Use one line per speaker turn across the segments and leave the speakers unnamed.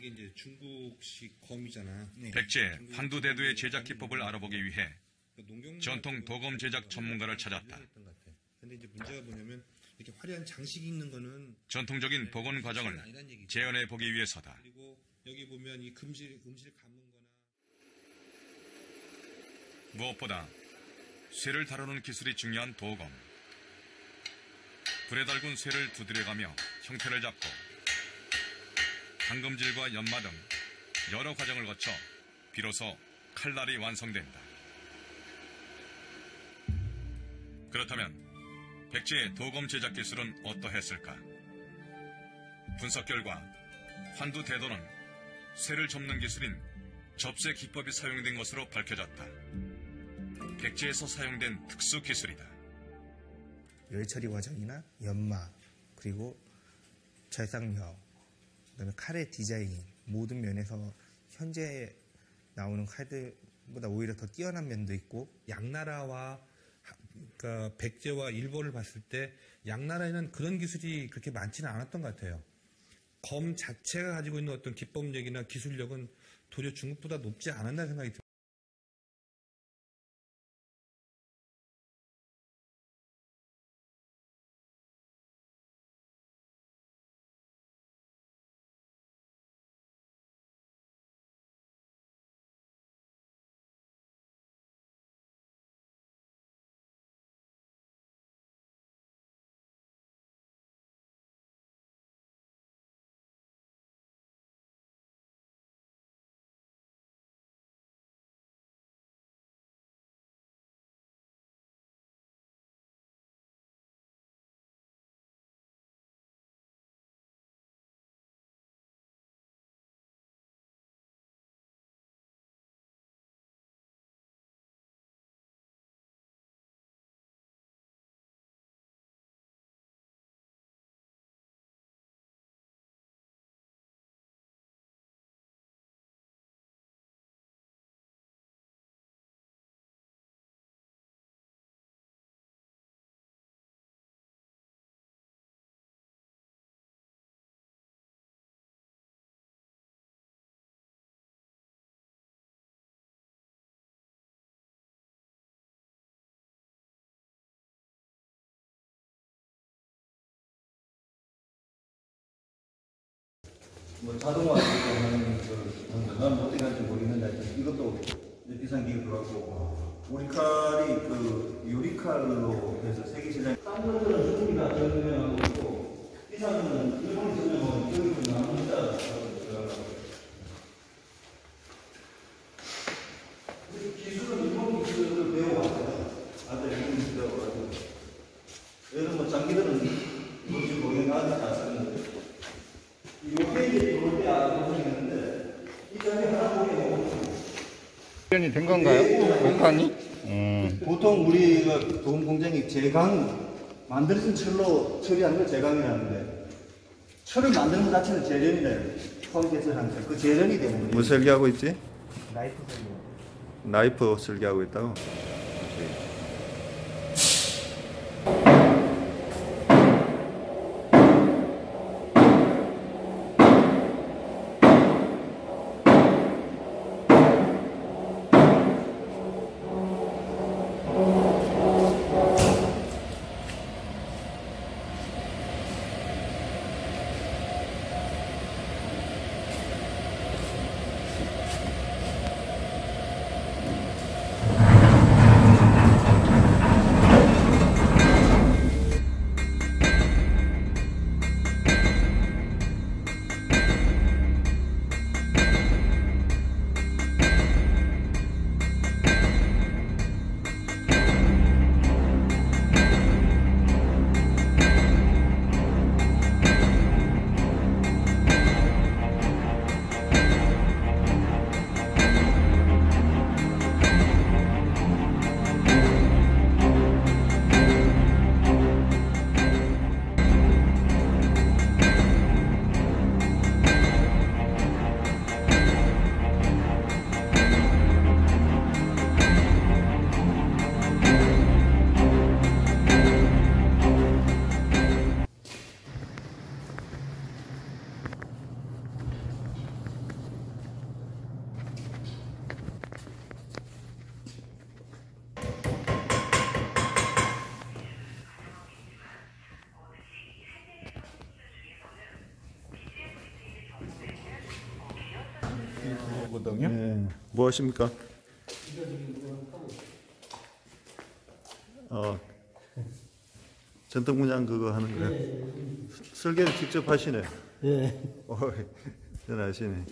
이게 이제 중국식 검이잖아.
백제 환두대두의 제작 기법을 알아보기 위해 전통 도검 제작 전문가를 찾았다.
근데 이제 문제가 뭐냐면 이렇게 화려한 장식이 있는 거는
전통적인 복원 과정을 재현해 보기 위해서다.
그리고 여기 보면 이 음실 감는 거나
무엇보다 쇠를 다루는 기술이 중요한 도검. 불에 달군 쇠를 두드려가며 형태를 잡고 당금질과 연마 등 여러 과정을 거쳐 비로소 칼날이 완성된다. 그렇다면 백제의 도검 제작 기술은 어떠했을까? 분석 결과 환두 대도는 쇠를 접는 기술인 접쇠 기법이 사용된 것으로 밝혀졌다. 백제에서 사용된 특수 기술이다.
열 처리 과정이나 연마, 그리고 절삭력, 그다음에 칼의 디자인 모든 면에서 현재 나오는 칼들보다 오히려 더 뛰어난 면도 있고,
양나라와 그러니까 백제와 일본을 봤을 때 양나라에는 그런 기술이 그렇게 많지는 않았던 것 같아요. 검 자체가 가지고 있는 어떤 기법력이나 기술력은 도리어 중국보다 높지 않았다는 생각이 듭니다.
뭐 자동화 하는 난 어떻게 할지 모르겠는데 이것도 비싼 기계 들어갔고 우리 칼이 그 유리칼로 해서 세계시장 딴 것들은 중국이나 전면하고 있고 비싼 일본이 쓰면 여기 좀 나옵니다. 기술은 일본 기술을 배워왔어요. 아들 일본 기술 배워가지고 얘는 뭐 장기들은 뭔지 모르겠는데 아직 안 쓰는데 이 페이지에 볼 때 알아보시는데 이 점이 하나 보게 되고
이 된 건가요? 목판이?
보통 우리가 도금 공장이 제강 만들어진 철로 처리하는 걸 제강이라는데 철을 만드는 것 자체는 제련이래요. 처음 개설한 철. 그 제련이 되는
뭐 설계하고 있지?
나이프 설계.
나이프 설계하고 있다고?
거거든요.
네. 뭐 하십니까? 전통 문양 그거 하는 거예요? 설계를 직접 하시네.
예.
대단하시네.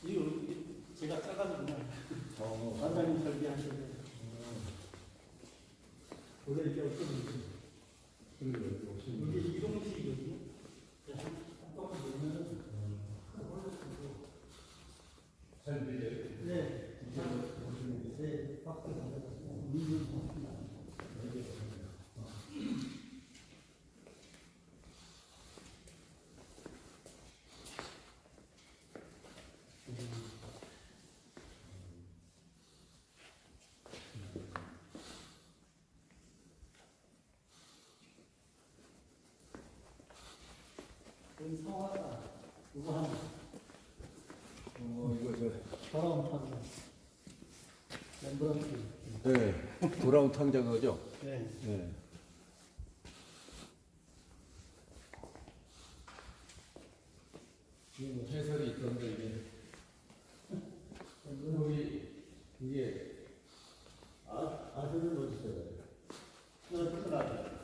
이거 제가 짜가지고 원장님 설계하시는 원래 이게 없었는데 이게 이동식이거든요. 네. 네. 성화가 이거 하나.
이거
돌아온 탕자. 렘브란트.
네. 돌아온 탕자 그거죠?
네.
네. 이게 뭐 해설이 있던데 이게 여기 이게
아들을 멋있어요. 그러더라.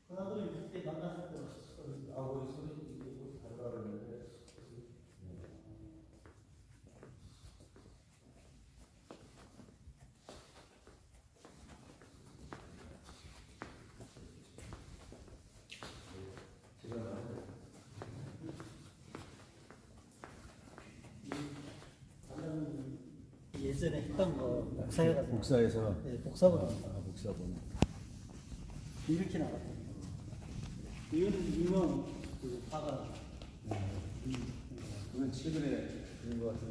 그나저나 그때 만났을 때 우리 소리 이게 다르다 그러는데. 예전에 했던 거 복사해 가지고
복사해서
네, 복사본
복사본
이렇게 나갔어요. 이거는 유명 그 화가
그건 최근에 그런 것 같아요.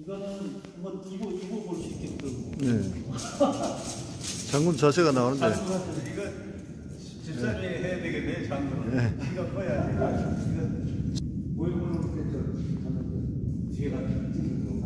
이거는 한번 이거 볼 수 있게끔.
네. 장군 자세가 나오는데.
이거 집사람이 해야 되겠네, 장군은. 이거 커야 이거 모의고를 때저 뒤에 가서 찍는 거.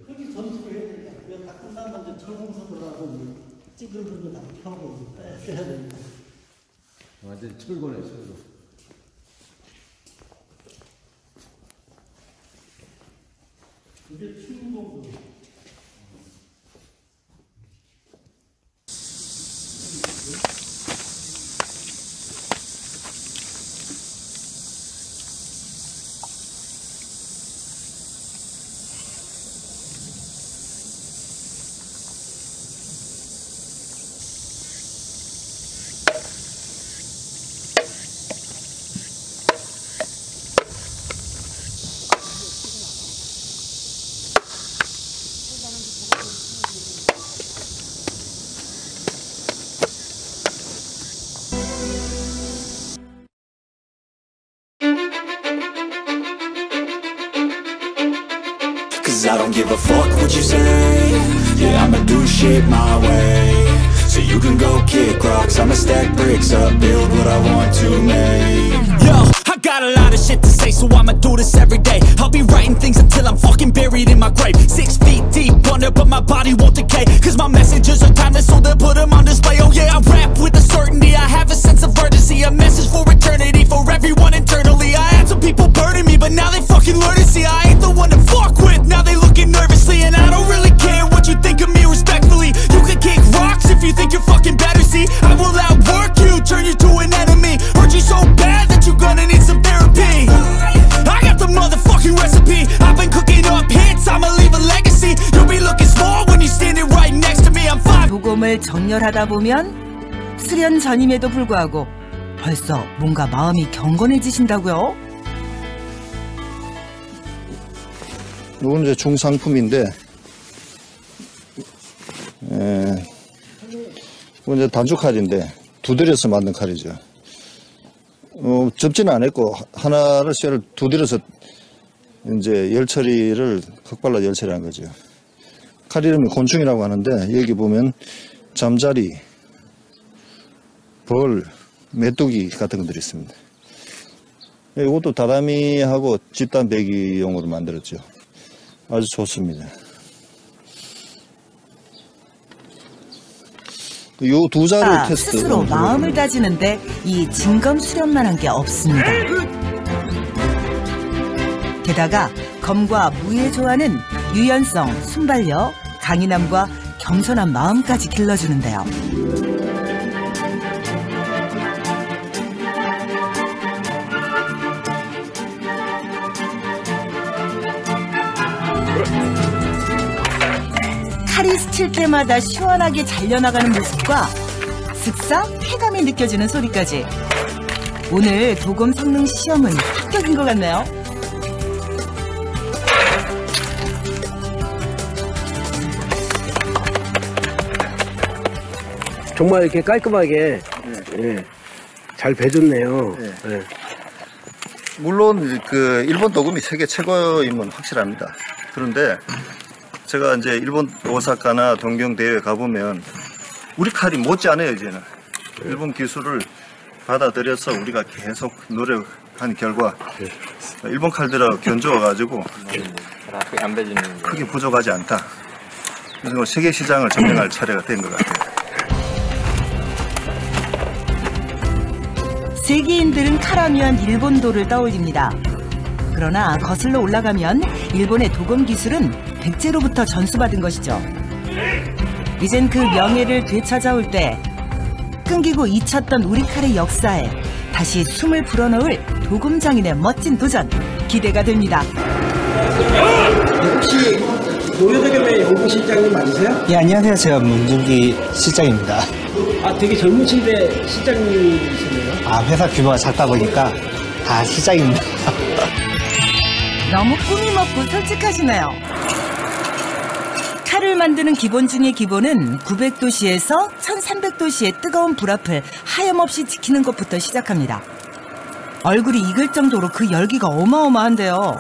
그렇게 점수를 해야 되니까 그냥 다 끝나면 이제 철공서들하고 찌그러든 거다 펴고 빼야 됩니다.
완전 철거네, 철거.
이게 충동도.
Cause I don't give a fuck what you say. Yeah, I'ma do shit my way. So you can go kick rocks, I'ma stack bricks up, build what I want to make. Yo, I got a lot of shit to say, so I'ma do this every day. I'll be writing things until I'm fucking buried in my grave. 6 feet deep under, but my body won't decay. Cause my messages are timeless, so they'll put them on display. Oh yeah, I rap with a certainty, I have a sense of urgency. A message for eternity, for everyone internally. I had some people burning me, but now they fucking learn to see I ain't the one to fuck with, now they looking nervously. And I don't really care what you think of me, respectfully. You can kick rocks if you think you're fucking better, see. I will outwork you, turn you to an enemy. Hurt you so bad that you're gonna need some therapy. I got the motherfucking recipe, I've been cooking up hits, I'ma leave a legacy. You'll be looking small when you're standing right next to me. I'm fine.
도검을 정렬하다 보면 수련 전임에도 불구하고 벌써 뭔가 마음이 경건해지신다고요?
이건 이제 중상품인데, 이건 이제 단축 칼인데 두드려서 만든 칼이죠. 접지는 안 했고 하나를 쇠를 두드려서 이제 열 처리를 흑발라 열 처리한 거죠. 칼 이름이 곤충이라고 하는데 여기 보면 잠자리, 벌, 메뚜기 같은 것들이 있습니다. 이것도 다다미하고 집단 배기용으로 만들었죠. 아주 좋습니다. 요 두 자를 테스트.
스스로 마음을 다지는데 이 진검 수련만 한 게 없습니다. 게다가 검과 무의 조화는 유연성, 순발력, 강인함과 겸손한 마음까지 길러주는데요. 칼이 스칠 때마다 시원하게 잘려나가는 모습과 슥싹 쾌감이 느껴지는 소리까지. 오늘 도검 성능 시험은 합격인 것 같네요.
정말 이렇게 깔끔하게 잘 배줬네요. 네.
물론 그 일본 도금이 세계 최고인 건 확실합니다. 그런데 제가 이제 일본 오사카나 동경 대회 가보면 우리 칼이 못지않아요. 이제는 일본 기술을 받아들여서 우리가 계속 노력한 결과 일본 칼들하고 견주어 가지고
안 배지는
크게 부족하지 않다. 그래서 세계 시장을 점령할 차례가 된 것 같아요.
세계인들은 칼하면 일본도를 떠올립니다. 그러나 거슬러 올라가면 일본의 도검 기술은 백제로부터 전수받은 것이죠. 이젠 그 명예를 되찾아올 때 끈기고 잊혔던 우리 칼의 역사에 다시 숨을 불어넣을 도검장인의 멋진 도전 기대가 됩니다.
혹시 노래도겸의 연구실장님 맞으세요?
예, 안녕하세요. 제가 문중기 실장입니다.
아, 되게 젊으신데 실장님이시네요.
아, 회사 규모가 작다 보니까 다 실장입니다.
너무 꿈이 먹고 솔직하시네요. 칼을 만드는 기본 중의 기본은 900도씨에서 1300도씨의 뜨거운 불 앞을 하염없이 지키는 것부터 시작합니다. 얼굴이 익을 정도로 그 열기가 어마어마한데요.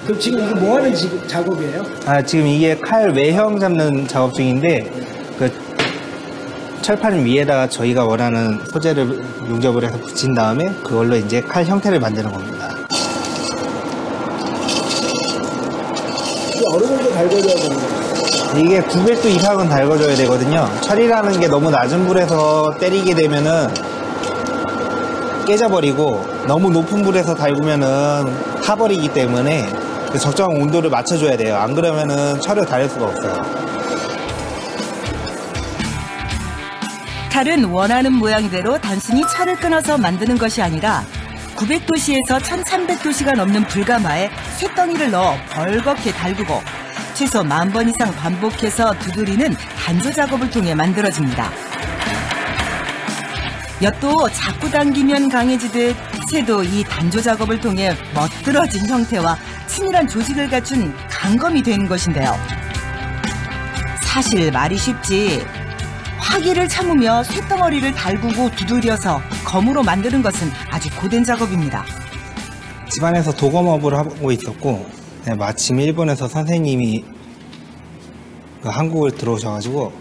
그럼 지금 이거 뭐 하는 작업이에요?
아, 지금 이게 칼 외형 잡는 작업 중인데 그 철판 위에다가 저희가 원하는 소재를 용접을 해서 붙인 다음에 그걸로 이제 칼 형태를 만드는 겁니다.
어느 정도 달궈줘야 되는 거예요?
이게 900도 이상은 달궈줘야 되거든요. 철이라는 게 너무 낮은 불에서 때리게 되면은 깨져버리고 너무 높은 불에서 달구면은 타버리기 때문에 그 적정한 온도를 맞춰줘야 돼요. 안 그러면은 철을 달릴 수가 없어요.
칼은 원하는 모양대로 단순히 철을 끊어서 만드는 것이 아니라 900도씨에서 1300도씨가 넘는 불가마에 쇳덩이를 넣어 벌겋게 달구고 최소 10,000번 이상 반복해서 두드리는 단조 작업을 통해 만들어집니다. 엿도 자꾸 당기면 강해지듯 새도 이 단조 작업을 통해 멋들어진 형태와 친밀한 조직을 갖춘 강검이 되는 것인데요. 사실 말이 쉽지 화기를 참으며 쇳덩어리를 달구고 두드려서 검으로 만드는 것은 아주 고된 작업입니다.
집안에서 도검업을 하고 있었고 마침 일본에서 선생님이 한국을 들어오셔가지고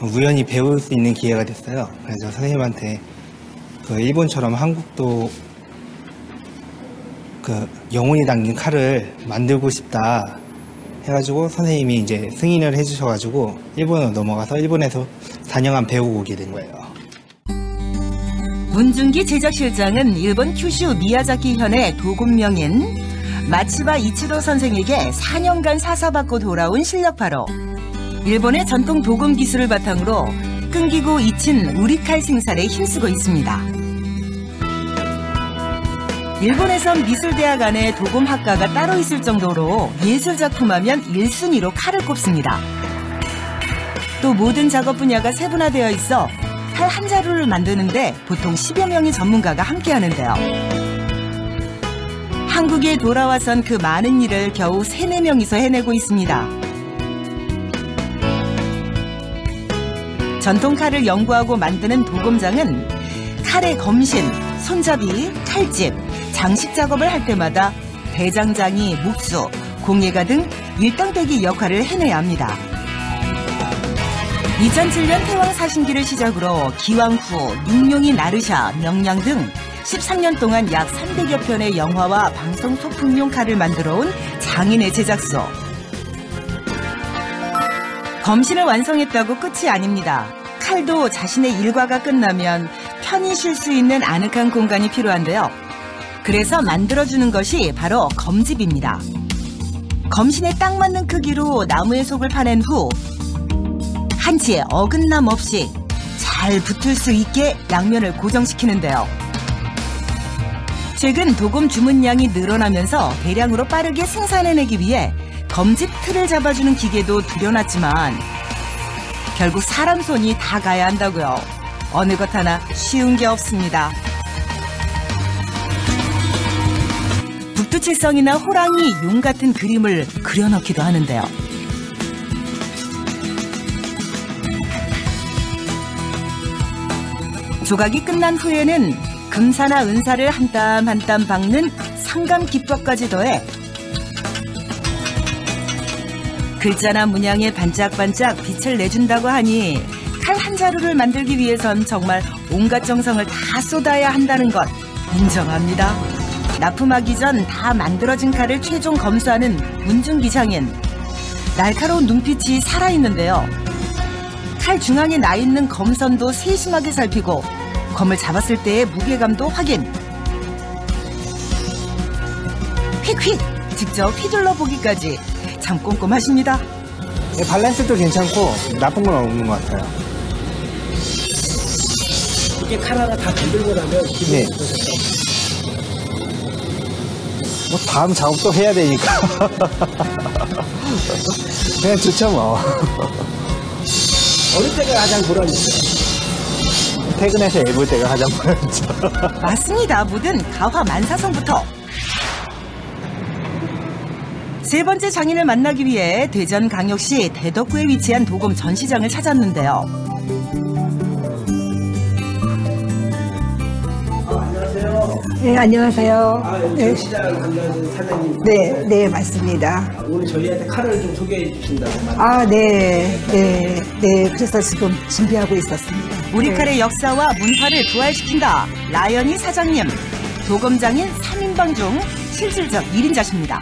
우연히 배울 수 있는 기회가 됐어요. 그래서 선생님한테 그 일본처럼 한국도 그 영혼이 담긴 칼을 만들고 싶다 해가지고 선생님이 이제 승인을 해주셔가지고 일본으로 넘어가서 일본에서 4년간 배우고 오게 된 거예요.
문중기 제작실장은 일본 큐슈 미야자키 현의 도검명인 마치바 이치로 선생에게 4년간 사사받고 돌아온 실력파로 일본의 전통 도검 기술을 바탕으로 끈기고 잊힌 우리 칼 생산에 힘쓰고 있습니다. 일본에선 미술대학 안에 도검학과가 따로 있을 정도로 예술작품하면 1순위로 칼을 꼽습니다. 또 모든 작업 분야가 세분화되어 있어 칼 한 자루를 만드는데 보통 10여 명의 전문가가 함께 하는데요. 한국에 돌아와선 그 많은 일을 겨우 3-4명이서 해내고 있습니다. 전통 칼을 연구하고 만드는 도검장은 칼의 검신, 손잡이, 칼집, 장식 작업을 할 때마다 대장장이, 목수, 공예가 등 일당백이 역할을 해내야 합니다. 2007년 태왕 사신기를 시작으로 기왕후, 육룡이 나르샤, 명량 등 13년 동안 약 300여 편의 영화와 방송 소품용 칼을 만들어온 장인의 제작소. 검신을 완성했다고 끝이 아닙니다. 칼도 자신의 일과가 끝나면 편히 쉴 수 있는 아늑한 공간이 필요한데요. 그래서 만들어주는 것이 바로 검집입니다. 검신에 딱 맞는 크기로 나무의 속을 파낸 후 한치의 어긋남 없이 잘 붙을 수 있게 양면을 고정시키는데요. 최근 도검 주문량이 늘어나면서 대량으로 빠르게 생산해내기 위해 검집 틀을 잡아주는 기계도 들여놨지만 결국 사람 손이 다 가야 한다고요. 어느 것 하나 쉬운 게 없습니다. 북두칠성이나 호랑이, 용 같은 그림을 그려넣기도 하는데요. 조각이 끝난 후에는 금사나 은사를 한 땀 한 땀 박는 상감 기법까지 더해 글자나 문양에 반짝반짝 빛을 내준다고 하니 칼 한 자루를 만들기 위해선 정말 온갖 정성을 다 쏟아야 한다는 것 인정합니다. 납품하기 전 다 만들어진 칼을 최종 검수하는 문중기장인. 날카로운 눈빛이 살아있는데요. 칼 중앙에 나 있는 검선도 세심하게 살피고 검을 잡았을 때의 무게감도 확인. 휙휙 직접 휘둘러 보기까지 참 꼼꼼하십니다.
네, 밸런스도 괜찮고 나쁜 건 없는 것 같아요.
이게 칼 하나 다 건들고 나면 기분이
네.
어떠셨어요?
뭐 다음 작업도 해야 되니까 그냥 좋죠 뭐.
어느 때가 가장 보람있어요?
퇴근해서 애 볼 때가 가장 보람있죠.
맞습니다. 뭐든 가화 만사성부터. 세 번째 장인을 만나기 위해 대전광역시 대덕구에 위치한 도검 전시장을 찾았는데요.
네, 안녕하세요.
여기 전시장 관련된 사장님.
네, 네, 맞습니다.
오늘 저희한테 칼을 좀 소개해 주신다고.
네. 그래서 지금 준비하고 있었습니다.
우리 칼의 역사와 문화를 부활시킨다. 라연이 사장님. 도검장인 3인방 중 실질적 1인자십니다.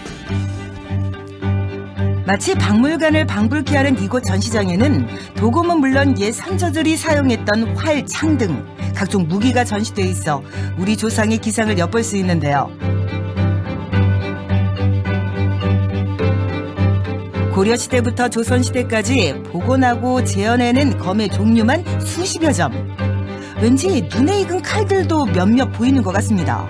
마치 박물관을 방불케 하는 이곳 전시장에는 도검은 물론 옛 선조들이 사용했던 활, 창 등 각종 무기가 전시돼 있어 우리 조상의 기상을 엿볼 수 있는데요. 고려시대부터 조선시대까지 복원하고 재현해낸 검의 종류만 수십여 점. 왠지 눈에 익은 칼들도 몇몇 보이는 것 같습니다.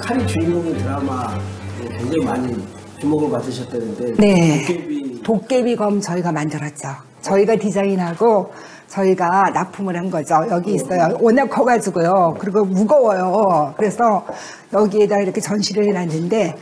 칼이 주인공인 드라마 굉장히 많이 주목을 받으셨다는데.
네. 도깨비 검 저희가 만들었죠. 저희가 디자인하고 저희가 납품을 한 거죠. 여기 있어요. 워낙 커가지고요. 그리고 무거워요. 그래서 여기에다 이렇게 전시를 해놨는데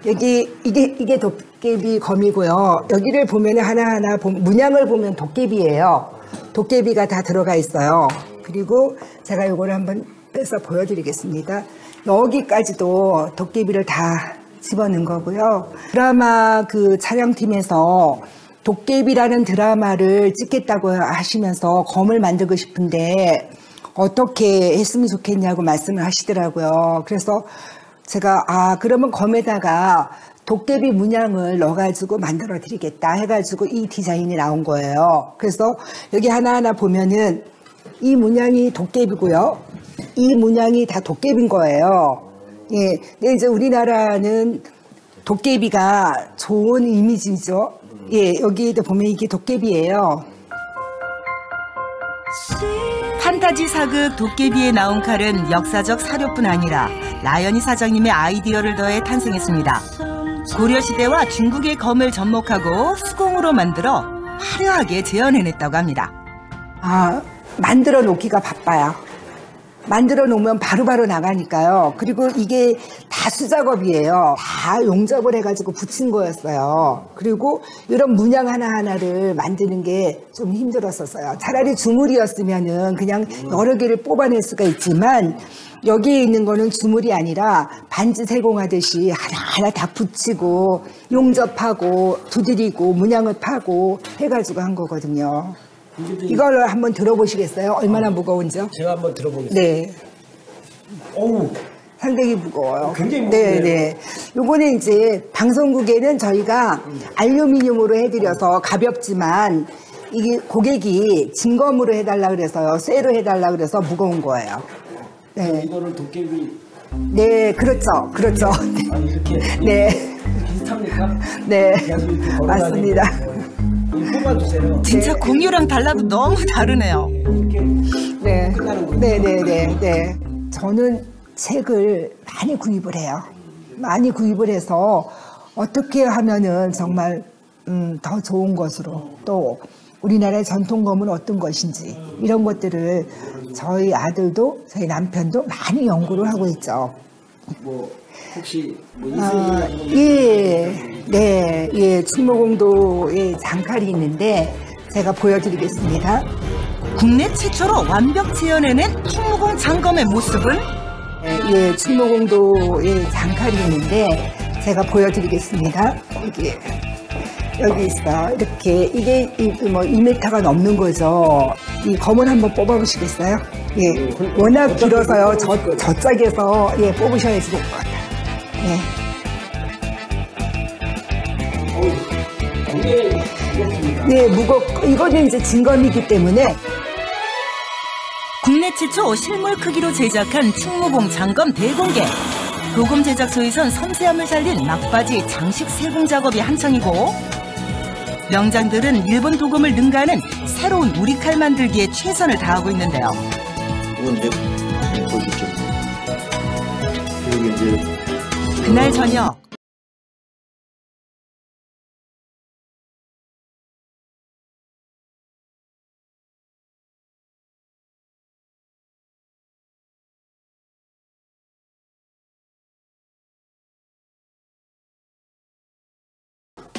이게 도깨비 검이고요. 여기를 보면 하나하나 문양을 보면 도깨비예요. 도깨비가 다 들어가 있어요. 그리고 제가 이거를 한번 빼서 보여드리겠습니다. 여기까지도 도깨비를 다 집어넣은 거고요. 드라마 그 촬영팀에서 도깨비라는 드라마를 찍겠다고 하시면서 검을 만들고 싶은데 어떻게 했으면 좋겠냐고 말씀을 하시더라고요. 그래서 제가 그러면 검에다가 도깨비 문양을 넣어가지고 만들어 드리겠다 해가지고 이 디자인이 나온 거예요. 그래서 여기 하나하나 보면은 이 문양이 도깨비고요. 이 문양이 다 도깨비인 거예요. 예. 근데 이제 우리나라는 도깨비가 좋은 이미지죠. 예, 여기에도 보면 이게 도깨비예요.
판타지 사극 도깨비에 나온 칼은 역사적 사료뿐 아니라 라연이 사장님의 아이디어를 더해 탄생했습니다. 고려시대와 중국의 검을 접목하고 수공으로 만들어 화려하게 재현해냈다고 합니다.
만들어 놓기가 바빠요. 만들어 놓으면 바로바로 나가니까요. 그리고 이게 다 수작업이에요. 다 용접을 해가지고 붙인 거였어요. 그리고 이런 문양 하나하나를 만드는 게 좀 힘들었었어요. 차라리 주물이었으면은 그냥 여러 개를 뽑아낼 수가 있지만 여기에 있는 거는 주물이 아니라 반지 세공하듯이 하나하나 다 붙이고 용접하고 두드리고 문양을 파고 해가지고 한 거거든요. 이걸 한번 들어보시겠어요? 얼마나 무거운지요?
제가 한번 들어보겠습니다.
네.
어우,
상당히 무거워요.
굉장히 무거워요.
네. 요거는 이제 방송국에는 저희가 알루미늄으로 해드려서 가볍지만 이게 고객이 진검으로 해달라 그래서요. 쇠로 해달라 그래서 무거운 거예요. 네.
이거를 도깨비.
네, 그렇죠.
이렇게.
네.
비슷합니까?
네. 맞습니다.
뽑아주세요.
진짜 공유랑 달라도 너무 다르네요.
네. 네. 저는 책을 많이 구입을 해요. 많이 구입을 해서 어떻게 하면은 정말 더 좋은 것으로 또 우리나라의 전통검은 어떤 것인지 이런 것들을 저희 아들도 저희 남편도 많이 연구를 하고 있죠.
혹시
충무공도에 장칼이 있는데 제가 보여드리겠습니다.
국내 최초로 완벽 재현해낸 충무공 장검의 모습은?
충무공도에 장칼이 있는데 제가 보여드리겠습니다. 여기 있어. 이렇게 이게 2m가 넘는 거죠. 이 검을 한번 뽑아보시겠어요? 예, 워낙 길어서요. 저 짝에서 예, 뽑으셔야지 될 것 같아요. 예. 네, 무겁고 이거는 이제 진검이기 때문에
국내 최초 실물 크기로 제작한 충무봉 장검 대공개. 도검 제작소에선 섬세함을 살린 막바지 장식 세공 작업이 한창이고 명장들은 일본 도검을 능가하는 새로운 우리칼 만들기에 최선을 다하고 있는데요.
이건 이제 보시죠. 여기 이제
그날 저녁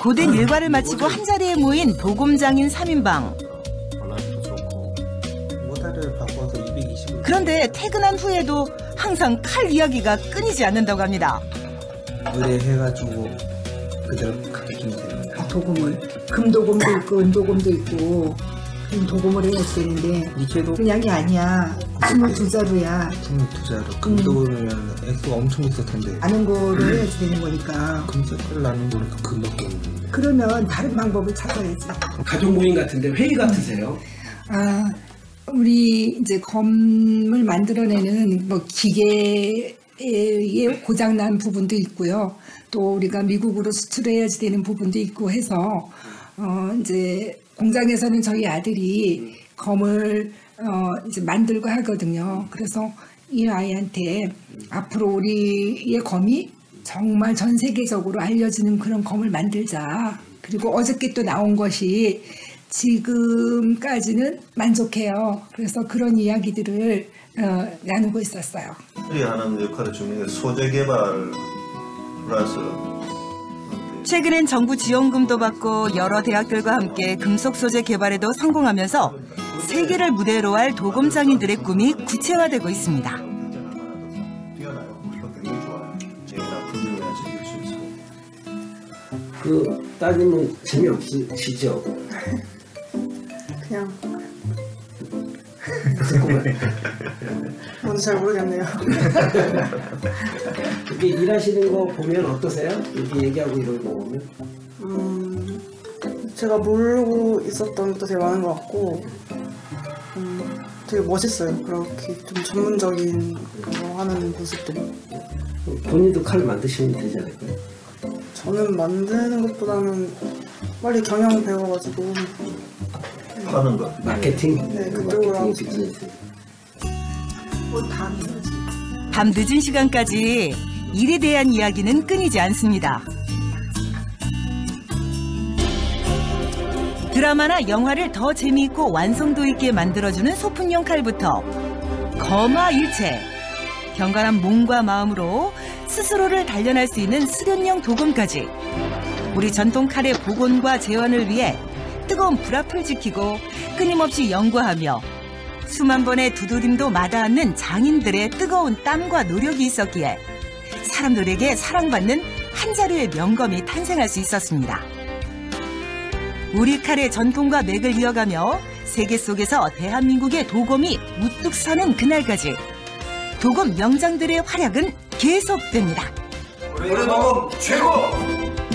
고된 일과를 마치고 한자리에 모인 도검장인 3인방.
모달을 바꿔서 220을.
그런데 퇴근한 후에도 항상 칼 이야기가 끊이지 않는다고 합니다.
의뢰해가지고 그대로 가르치면 됩니다.
도금을 금도금도 있고 은도금도 있고 도금을 해야 되는데
이게도
그냥이 아니야. 22자루야.
22자루. 금도금이면 액수가 엄청 있을 텐데.
아는 거를 해야 되는 거니까.
금색깔 나는 거는 금밖에 없는데.
그러면 다른 방법을 찾아야지.
가족 모임 같은데 회의 같으세요?
아, 우리 이제 검을 만들어내는 뭐 기계에 고장난 부분도 있고요. 또 우리가 미국으로 수출해야지 되는 부분도 있고 해서 이제 공장에서는 저희 아들이 검을 이제 만들고 하거든요. 그래서 이 아이한테 앞으로 우리의 검이 정말 전 세계적으로 알려지는 그런 검을 만들자. 그리고 어저께 또 나온 것이 지금까지는 만족해요. 그래서 그런 이야기들을 나누고 있었어요.
이 하는 역할을 주는 게 소재 개발 플러스
최근엔 정부 지원금도 받고 여러 대학들과 함께 금속 소재 개발에도 성공하면서 세계를 무대로 할 도검장인들의 꿈이 구체화되고 있습니다.
뛰어나요. 우리가 굉장히 좋아요. 재미나 분위기가 즐길 수 있고.
그 따님은 재미없으시죠?
그냥 뭔지 잘 모르겠네요.
이렇게 일하시는 거 보면 어떠세요? 이렇게 얘기하고 이런 거 보면?
제가 모르고 있었던 것도 되게 많은 것 같고 되게 멋있어요. 그렇게 좀 전문적인 거 하는 모습들이.
본인도 칼 만드시면 되지 않을까요?
저는 만드는 것보다는 빨리 경영 배워가지고
하는 거.
마케팅?
네, 그쪽으로 하고
싶어요.
밤 늦은 시간까지 일에 대한 이야기는 끊이지 않습니다. 드라마나 영화를 더 재미있고 완성도 있게 만들어주는 소품용 칼부터 검화일체, 경건한 몸과 마음으로 스스로를 단련할 수 있는 수련용 도검까지 우리 전통 칼의 복원과 재현을 위해 뜨거운 불 앞을 지키고 끊임없이 연구하며 수만 번의 두드림도 마다않는 장인들의 뜨거운 땀과 노력이 있었기에 사람들에게 사랑받는 한 자루의 명검이 탄생할 수 있었습니다. 우리 칼의 전통과 맥을 이어가며 세계 속에서 대한민국의 도검이 우뚝 서는 그날까지 도검 명장들의 활약은 계속됩니다.
우리 도검 최고!